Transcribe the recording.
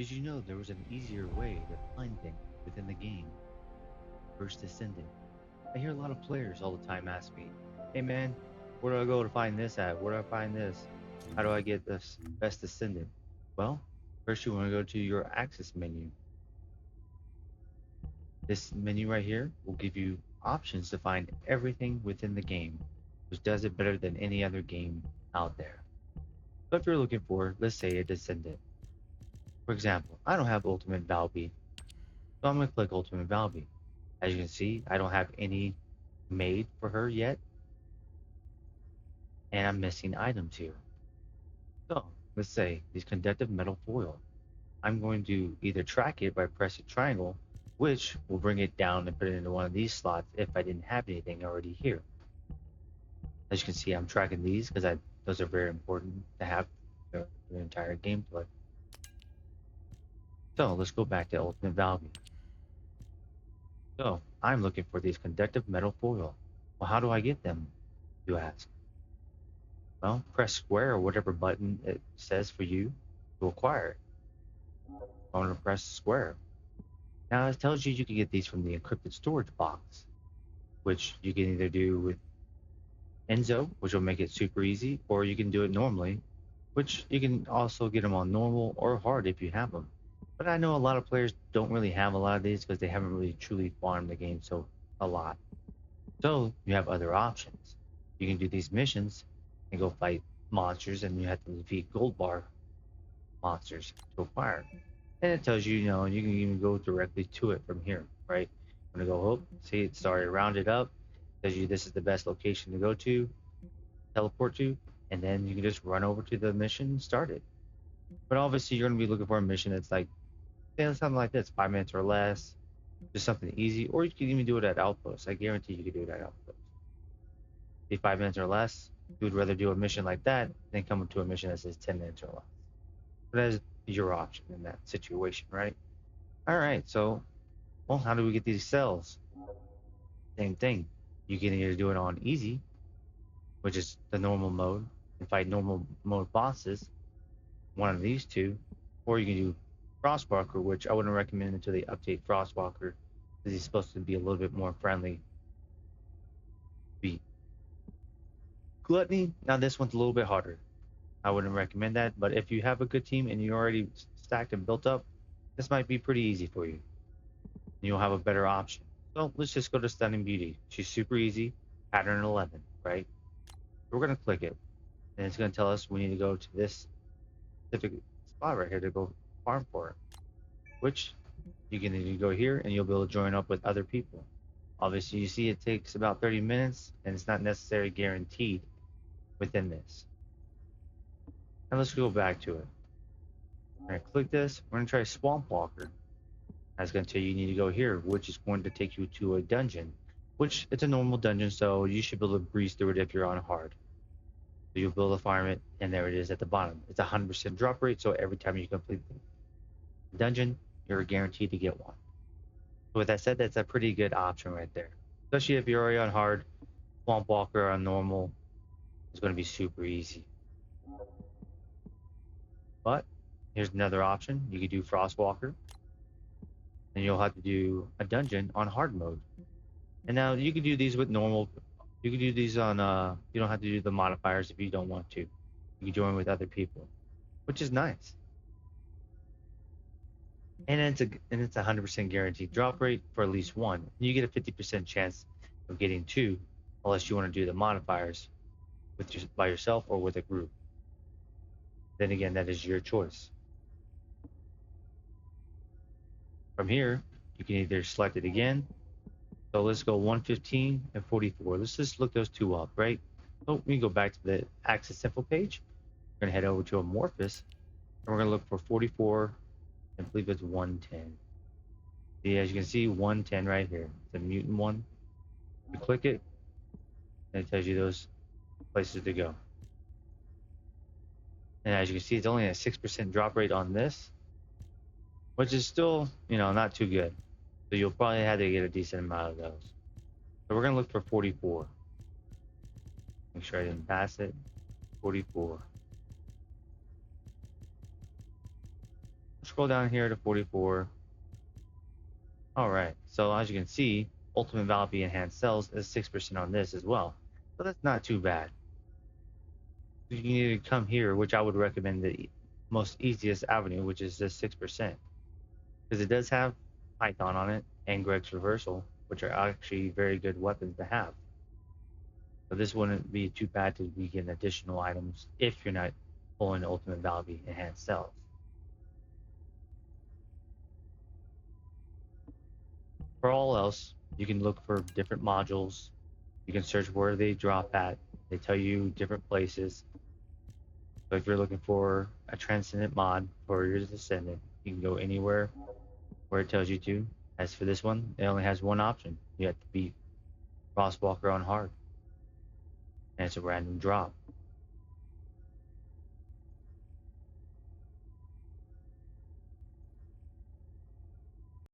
Did you know there was an easier way to find things within the game? First Descendant. I hear a lot of players all the time ask me, "Hey man, where do I go to find this at? Where do I find this? How do I get this best Descendant?" Well, first you want to go to your Access menu. This menu right here will give you options to find everything within the game, which does it better than any other game out there. So if you're looking for, let's say, a Descendant, for example, I don't have Ultimate Valby, so I'm going to click Ultimate Valby. As you can see, I don't have any made for her yet, and I'm missing items here. So let's say this conductive metal foil. I'm going to either track it by pressing triangle, which will bring it down and put it into one of these slots if I didn't have anything already here. As you can see, I'm tracking these because those are very important to have the entire gameplay. So let's go back to Ultimate Valve. So I'm looking for these conductive metal foil. Well, how do I get them, you ask? Well, press square or whatever button it says for you to acquire it. I'm going to press square. Now it tells you can get these from the encrypted storage box, which you can either do with Enzo, which will make it super easy, or you can do it normally, which you can also get them on normal or hard if you have them. But I know a lot of players don't really have a lot of these because they haven't really truly farmed the game so a lot. So you have other options. You can do these missions and go fight monsters, and you have to defeat gold bar monsters to acquire. And it tells you, you can even go directly to it from here, right? I'm gonna go, oh, see, it's already rounded up. Tells you this is the best location to go to, teleport to, and then you can just run over to the mission and start it. But obviously, you're gonna be looking for a mission that's like, something like this, 5 minutes or less, just something easy, or you can even do it at Outpost. I guarantee you can do it at Outpost. Be 5 minutes or less, you would rather do a mission like that than come to a mission that says 10 minutes or less. But that is your option in that situation, right? All right, so, well, how do we get these cells? Same thing. You can either do it on easy, which is the normal mode, and fight normal mode bosses, one of these two, or you can do Frostwalker, which I wouldn't recommend until they update Frostwalker, because he's supposed to be a little bit more friendly. Beat Gluttony. Now this one's a little bit harder. I wouldn't recommend that, but if you have a good team and you're already stacked and built up, this might be pretty easy for you. You'll have a better option. So let's just go to Stunning Beauty. She's super easy, pattern 11, right? We're going to click it, and it's going to tell us we need to go to this specific spot right here to go farm for it, which you can either go here and you'll be able to join up with other people. Obviously, you see it takes about 30 minutes, and it's not necessarily guaranteed within this. Now let's go back to it. All right, click this. We're going to try Swamp Walker. That's going to tell you you need to go here, which is going to take you to a dungeon, which it's a normal dungeon, so you should be able to breeze through it if you're on hard. So you'll be able to farm it, and there it is at the bottom. It's a 100% drop rate, so every time you complete the dungeon, you're guaranteed to get one. So with that said, that's a pretty good option right there. Especially if you're already on hard, Swamp Walker on normal is going to be super easy. But here's another option. You could do Frostwalker, and you'll have to do a dungeon on hard mode. And now you can do these with normal. You can do these on. You don't have to do the modifiers if you don't want to. You can join with other people, which is nice. And it's a 100% guaranteed drop rate for at least one. You get a 50% chance of getting two, unless you want to do the modifiers by yourself or with a group. Then again, that is your choice. From here, you can either select it again. So let's go 115 and 44. Let's just look those two up, right? So we can go back to the Access Info page. We're gonna head over to Amorphous, and we're gonna look for 44, and I believe it's 110. See, as you can see, 110 right here, the mutant one. You click it, and it tells you those places to go. And as you can see, it's only a 6% drop rate on this, which is still, not too good. So you'll probably have to get a decent amount of those. So we're gonna look for 44. Make sure I didn't pass it. 44. scroll down here to 44. Alright, so as you can see, Ultimate Valve Enhanced Cells is 6% on this as well. So that's not too bad. You need to come here, which I would recommend the most easiest avenue, which is just 6%. Because it does have Python on it and Greg's Reversal, which are actually very good weapons to have. So this wouldn't be too bad to be getting additional items if you're not pulling Ultimate Valve Enhanced Cells. For all else, you can look for different modules. You can search where they drop at. They tell you different places. So if you're looking for a Transcendent mod for your Descendant, you can go anywhere where it tells you to. As for this one, it only has one option. You have to beat Crosswalker on hard. And it's a random drop.